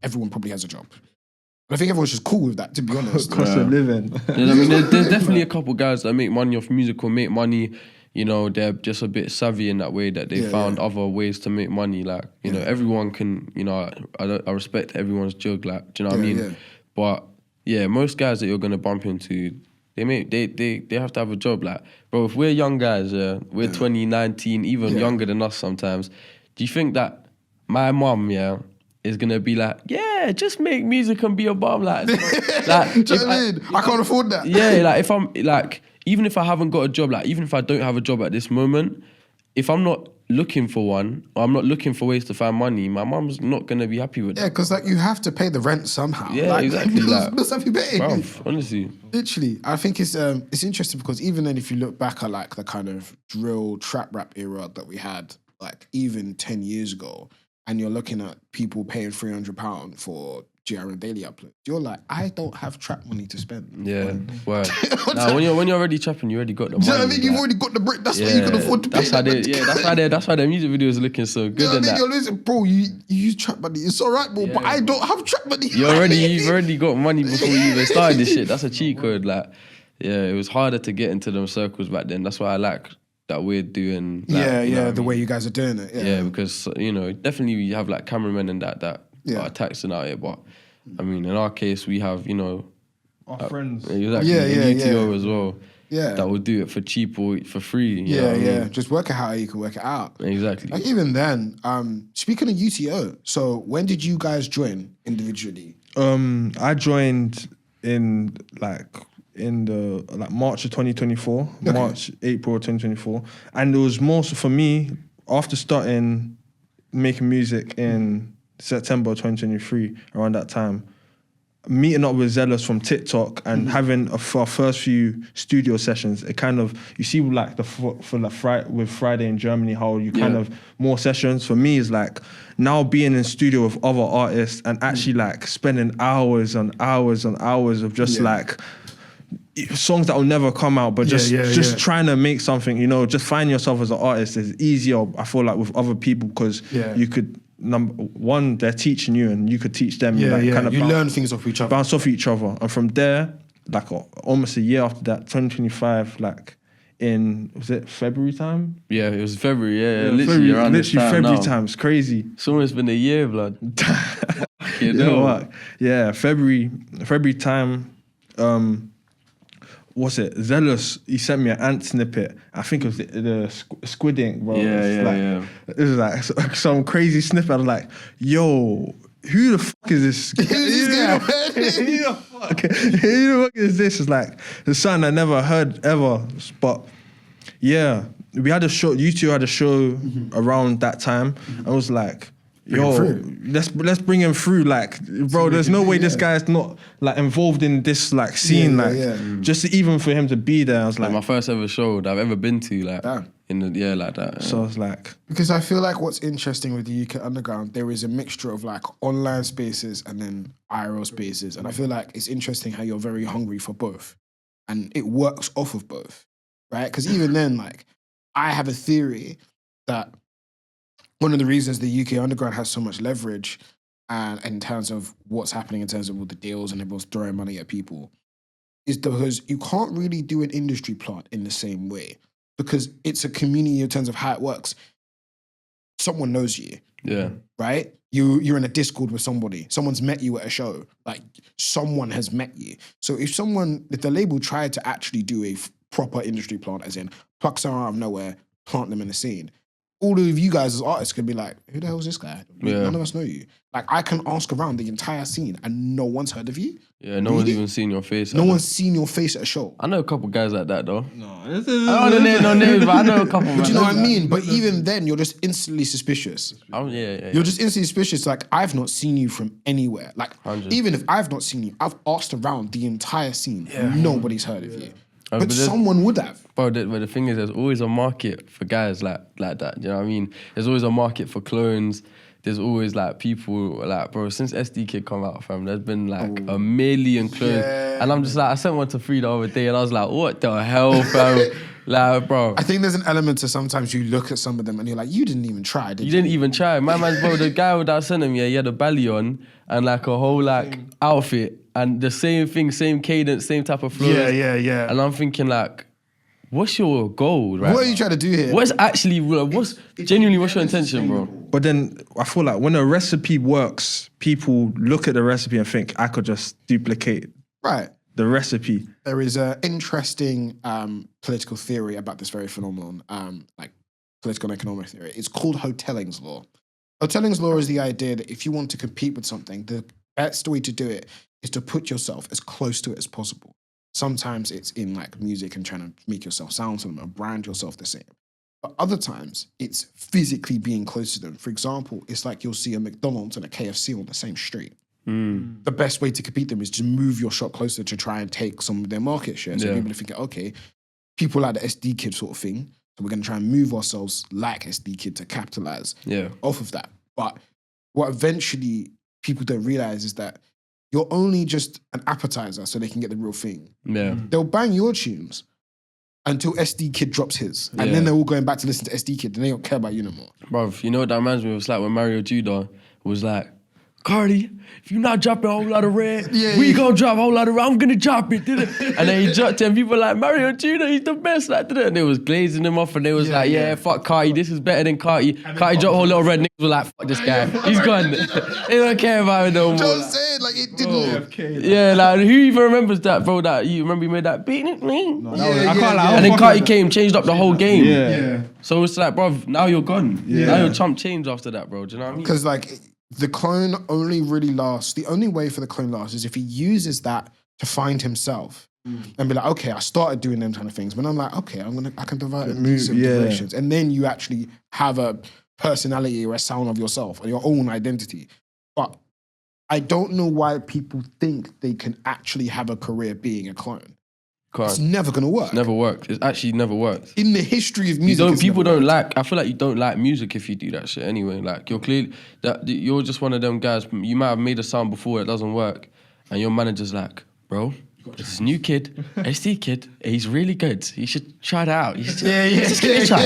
everyone probably has a job. And I think everyone's just cool with that, to be honest. Cost of living. Yeah, I mean, there's definitely a couple guys that make money off music or make money. You know, they're just a bit savvy in that way that they found other ways to make money. Like, you know, everyone can, you know, I respect everyone's jug. Like, do you know what I mean? Yeah. But yeah, most guys that you're gonna bump into, they have to have a job. Like, bro, if we're young guys, we're 2019, even younger than us sometimes. Do you think that my mum, is gonna be like, yeah, just make music and be a bum? Like, Do you know what I mean? I can't afford that. Yeah, like if I'm like, even if I haven't got a job, like even if I don't have a job at this moment, if I'm not looking for one, or I'm not looking for ways to find money, my mum's not gonna be happy with that. Yeah, because like you have to pay the rent somehow. Yeah, like, exactly. Bills have to be paid. Bruv, honestly. Literally, I think it's interesting because even then, if you look back at like the kind of drill trap rap era that we had, like even 10 years ago, and you're looking at people paying £300 for GR and daily uploads, you're like, I don't have trap money to spend. Yeah, word. Nah, when you're already trapping, you already got the money. Do you know what I mean? You've already got the brick. That's why you can afford to pay. That's why their music videos are looking so good. You know what I mean? That. You're losing, bro. You use trap money. It's all right, bro. But I don't have trap money. You've already got money before you even started this shit. That's a cheat code. Like, yeah, it was harder to get into them circles back then. That's why I like that we're doing. Like, the way you guys are doing it. Yeah, because you know, definitely we have like cameramen and that are taxing out here, but. I mean, in our case, we have, you know... Our friends. Exactly. UTO as well. Yeah. That will do it for cheap or for free. You know what I mean? Just work it how you can work it out. Exactly. Like even then, speaking of UTO, so when did you guys join individually? I joined in the March of 2024, April 2024. And it was more so for me, after starting making music in September 2023, around that time, meeting up with Zealous from TikTok and having our first few studio sessions, it kind of, you see like with Friday in Germany, how you kind of more sessions. For me, is like now being in studio with other artists and actually like spending hours and hours and hours of just like songs that will never come out, but just trying to make something, you know, just find yourself as an artist is easier, I feel like, with other people, because you could, number one, they're teaching you and you could teach them. Kind of you learn things off each other. Bounce off each other. And from there, like almost a year after that, 2025, like in, was it February time? Yeah, it was February, literally around this time February now. time, it's crazy. It's almost been a year, blood. You know what? Yeah, February time, what's it? Zealous, he sent me an Antzz snippet. I think it was the Squid Ink, bro. It was like some crazy snippet. I was like, yo, who the fuck is this? Who the fuck is this? It's like, it's something I never heard ever. But yeah, we had a show, U2 had a show around that time. I was like, let's bring him through. Like, bro, there's no way this guy's not like involved in this like scene. Just even for him to be there, I was like my first ever show that I've ever been to, like like that. So I was like, because I feel like what's interesting with the UK Underground, there is a mixture of like online spaces and then IRL spaces, and I feel like it's interesting how you're very hungry for both, and it works off of both, right? Because even then, like, I have a theory that one of the reasons the UK Underground has so much leverage and in terms of what's happening in terms of all the deals and everyone's throwing money at people is because you can't really do an industry plant in the same way, because it's a community in terms of how it works. Someone knows you. Yeah. Right? You're in a Discord with somebody. Someone's met you at a show. Like, someone has met you. So if the label tried to actually do a proper industry plant, as in pluck someone out of nowhere, plant them in the scene, all of you guys as artists could be like, who the hell is this guy? None of us know you. Like, I can ask around the entire scene and no one's heard of you. Yeah, no one's even seen your face. No one's seen your face at a show. I know a couple guys like that, though. no, I don't know no names, but I know a couple. But you know what I mean? But even then, you're just instantly suspicious. You're just instantly suspicious. Like, I've not seen you from anywhere. Like, 100. Even if I've not seen you, I've asked around the entire scene. Nobody's heard of you. But someone would have. But the thing is, there's always a market for guys like that. You know what I mean? There's always a market for clones. There's always like people like, bro, since SD Kid come out, fam, there's been like a million clones. And I'm just like, I sent one to Free the other day and I was like, what the hell, fam? Like, bro. I think there's an element to sometimes you look at some of them and you're like, you didn't even try, did you? You didn't even try. My man's bro, the guy that sent him, he had a belly on and like a whole like outfit and the same thing, same cadence, same type of flow. Yeah. And I'm thinking like, what's your goal, right? What are you trying to do here? What's your intention, bro? But then I feel like when a recipe works, people look at the recipe and think, I could just duplicate Right. the recipe. There is an interesting political theory about this very phenomenon, like political and economic theory. It's called Hotelling's law. Hotelling's law is the idea that if you want to compete with something, the best way to do it is to put yourself as close to it as possible. Sometimes it's in like music and trying to make yourself sound to them or brand yourself the same. But other times it's physically being close to them. For example, it's like you'll see a McDonald's and a KFC on the same street. The best way to compete them is to move your shop closer to try and take some of their market share. So people are thinking, okay, people like the SD Kid sort of thing. So we're going to try and move ourselves like SD Kid to capitalize off of that. But what eventually people don't realize is that you're only just an appetizer so they can get the real thing. Yeah. They'll bang your tunes until SD Kid drops his. And then they're all going back to listen to SD Kid and they don't care about you no more. Bruv, you know what that reminds me of? It's like when Mario Judah was like, Cardi, if you're not dropping a whole lot of red, we gonna drop a whole lot of red. I'm gonna drop it. And then he dropped it and people were like, Mario Judah, he's the best. Like, and they was glazing him off and they was like, fuck Cardi, this is better than Cardi. Cardi dropped a whole lot of red. Niggas were like, fuck this guy. He's gone. They don't care about him no more. Just saying, like, it didn't. Yeah, like, who even remembers that, bro? That you remember he made that beat? I can't lie. And then Cardi came, changed up the whole game. Yeah. So it's like, bro, now you're gone. Now you're chump change after that, bro. Do you know what I mean? Because, like, the clone only really lasts, the only way for the clone lasts is if he uses that to find himself and be like, okay, I started doing them kind of things, but I'm like, okay, I can divide it into some directions. And then you actually have a personality or a sound of yourself or your own identity. But I don't know why people think they can actually have a career being a clone. It's never going to work. Never worked. It's actually never worked. In the history of music, people don't like. I feel like you don't like music if you do that shit anyway. Like you're clearly that you're just one of them guys. You might have made a sound before it doesn't work, and your manager's like, bro, this new kid, SD Kid, he's really good. You should try that out. You should, just give it a try.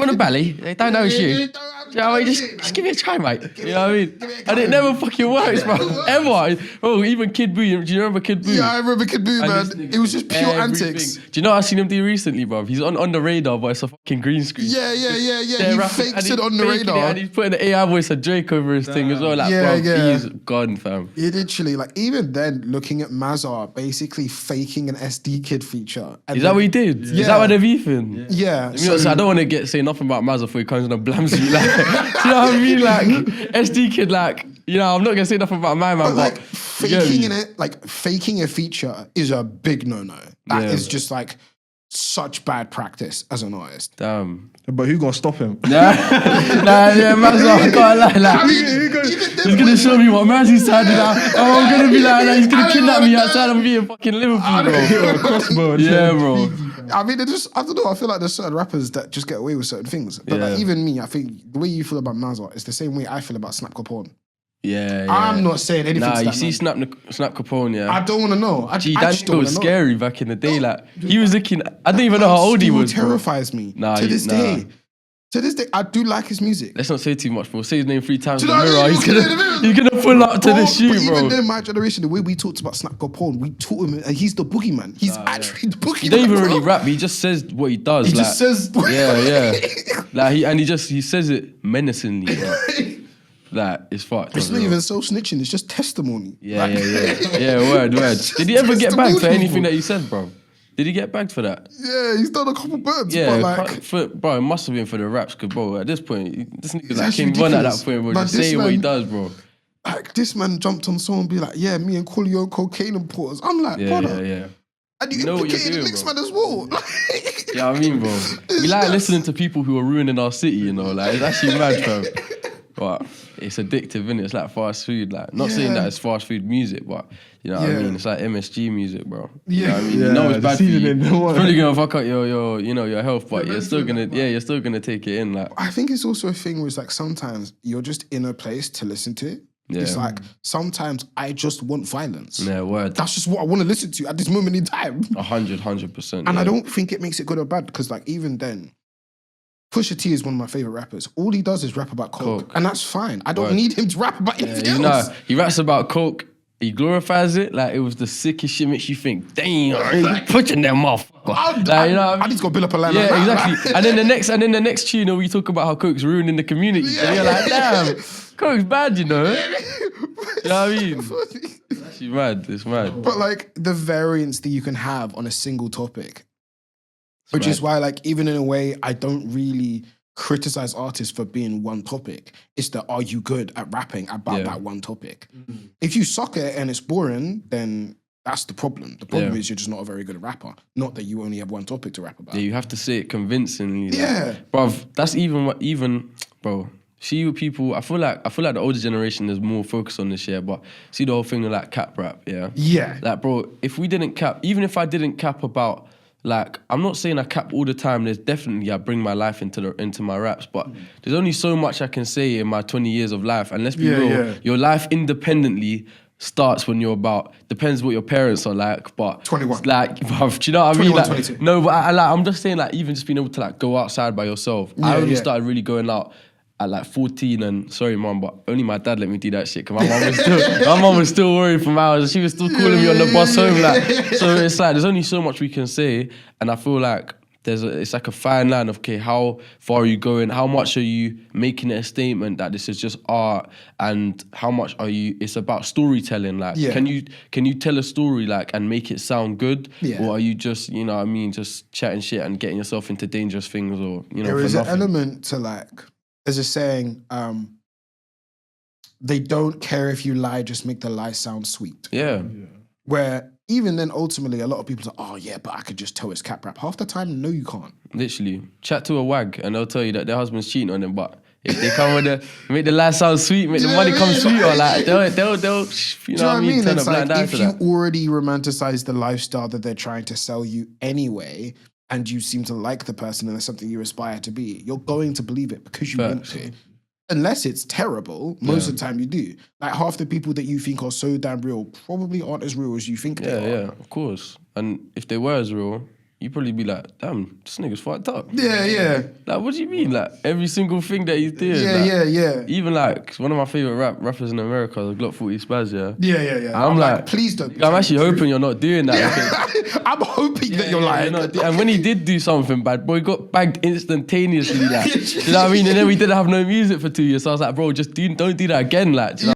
On the belly, they don't know it's you. Do you know what I mean? Just give it a try, mate. You know what I mean? And it never fucking works, bro. Ever. Oh, even Kid Boo. Do you remember Kid Boo? Yeah, I remember Kid Boo, man. It was just pure antics. Do you know what I seen him do recently, bro? He's on the radar, but it's a fucking green screen. Yeah. He fakes it on the radar. And he's putting the AI voice of Drake over his thing as well. Like, bro, he's gone, fam. He literally, like, even then, looking at Mazar basically faking an SD Kid feature. Is that what he did? Yeah. Is that what they're beefing? Yeah. So I don't want to say nothing about Mazar before he comes in and blams you. Like, do you know what I mean? Like, SD Kid, like, you know, I'm not going to say nothing about my man, but like, faking a feature is a big no-no. That is just like such bad practice as an artist. Damn. But who gonna stop him? Mazar, I can't lie. Like, he's gonna show me what Mazzy's sounding out. Oh, I'm gonna be like that. He's gonna kidnap me outside of being fucking Liverpool, bro. Crossbow. Yeah, bro. I mean, I don't know. I feel like there's certain rappers that just get away with certain things. But like, even me, I think the way you feel about Mazar is the same way I feel about Snap Capone. Yeah. I'm not saying anything to that, you see man. Snap Capone, yeah. I don't want to know. That was scary back in the day. Like, he was looking, I didn't even know how old he was, bro. Terrifies me to this day. To this day, I do like his music. Let's not say too much, bro. Say his name 3 times in the mirror. He's gonna pull up to the shoot, bro. Even then, my generation, the way we talked about Snap Capone, we taught him, and he's the boogeyman. He's actually the boogeyman. He don't even really rap. He just says what he does. He just says, yeah. Like he says it menacingly. Like, it's fucked. It's not even self-snitching. It's just testimony. Yeah. Word. Did he ever get bagged for anything that he said, bro? Did he get bagged for that? Yeah, he's done a couple birds. Yeah, but like, bro, it must have been for the raps, because, bro, at this point, this nigga's like King Von at that point, bro. Just say what he does, bro. Like, this man jumped on someone and be like, yeah, me and Coolio cocaine importers. I'm like, brother. Yeah. And you know what you're doing, the next man as well. Yeah, I mean, bro. We like listening to people who are ruining our city, you know? Like, it's actually mad, fam. But it's addictive, innit? It's like fast food. Like, not saying that it's fast food music, but you know what I mean? It's like MSG music, bro. You know what I mean? You know it's bad for you. It's probably gonna fuck up your health, but you're still gonna take it in. Like, I think it's also a thing where it's like sometimes you're just in a place to listen to it. It's like, sometimes I just want violence. Yeah, word. That's just what I want to listen to at this moment in time. 100%. And I don't think it makes it good or bad, because like even then, Pusha T is one of my favorite rappers. All he does is rap about coke. And that's fine. I don't need him to rap about anything else. He raps about coke. He glorifies it like it was the sickest shit. Makes you think, damn, you pushing them off. I need to go build up a line. Yeah, like that. exactly. and then the next tune, we talk about how coke's ruining the community. And you're like, damn, coke's bad, you know. You know what I mean? It's actually mad. It's mad. But like the variance that you can have on a single topic, which is why, like, even in a way, I don't really criticize artists for being one topic. It's that, are you good at rapping about that one topic? If you suck at it and it's boring, then that's the problem. The problem is you're just not a very good rapper. Not that you only have one topic to rap about. Yeah, you have to say it convincingly. Yeah. Bruv, that's bro, see you people, I feel like the older generation is more focused on this year, but see the whole thing of like cap rap, yeah? Yeah. Like, bro, if we didn't cap, even if I didn't cap about, like, I'm not saying I cap all the time. There's definitely, I bring my life into my raps, but there's only so much I can say in my 20 years of life. And let's be real, your life independently starts when you're about, depends what your parents are like, but 21. Like, bruv, do you know what I mean? 21, Like, 22. no, but I'm just saying, like, even just being able to like go outside by yourself. I only started really going out at like 14, and sorry mom, but only my dad let me do that shit, because my mom was still worried from hours. She was still calling me on the bus home, like. So it's like there's only so much we can say, and I feel like it's like a fine line of, okay, how far are you going? How much are you making it a statement that this is just art, and how much are you? It's about storytelling. Like, can you tell a story like and make it sound good, or are you just, you know what I mean, just chatting shit and getting yourself into dangerous things, or you know? There is an element to like. There's a saying, they don't care if you lie, just make the lie sound sweet. Yeah. Where even then, ultimately, a lot of people say, oh yeah, but I could just tell it's cap rap. Half the time, no, you can't. Literally. Chat to a wag and they'll tell you that their husband's cheating on them, but if they come with make the lie sound sweet, make the money come sweet, or like, they'll you know what I mean? Turn It's a blind like, eye if to you that. already romanticize the lifestyle that they're trying to sell you anyway, and you seem to like the person and it's something you aspire to be, you're going to believe it because you want to. Unless it's terrible, most of the time you do. Like, half the people that you think are so damn real probably aren't as real as you think they are. Yeah, of course. And if they were as real, you'd probably be like, damn, this nigga's fucked up. Yeah. Like, what do you mean? Like, every single thing that he did. Yeah. Even like, one of my favorite rappers in America, the Glock 40 Spaz, Yeah. I'm like, please don't. I'm actually hoping you're not doing that. Yeah. I'm hoping that you're lying. And when he did do something bad, bro, he got bagged instantaneously. Like, do you know what I mean? And then we didn't have no music for 2 years. So I was like, bro, just don't do that again. Like, do you know?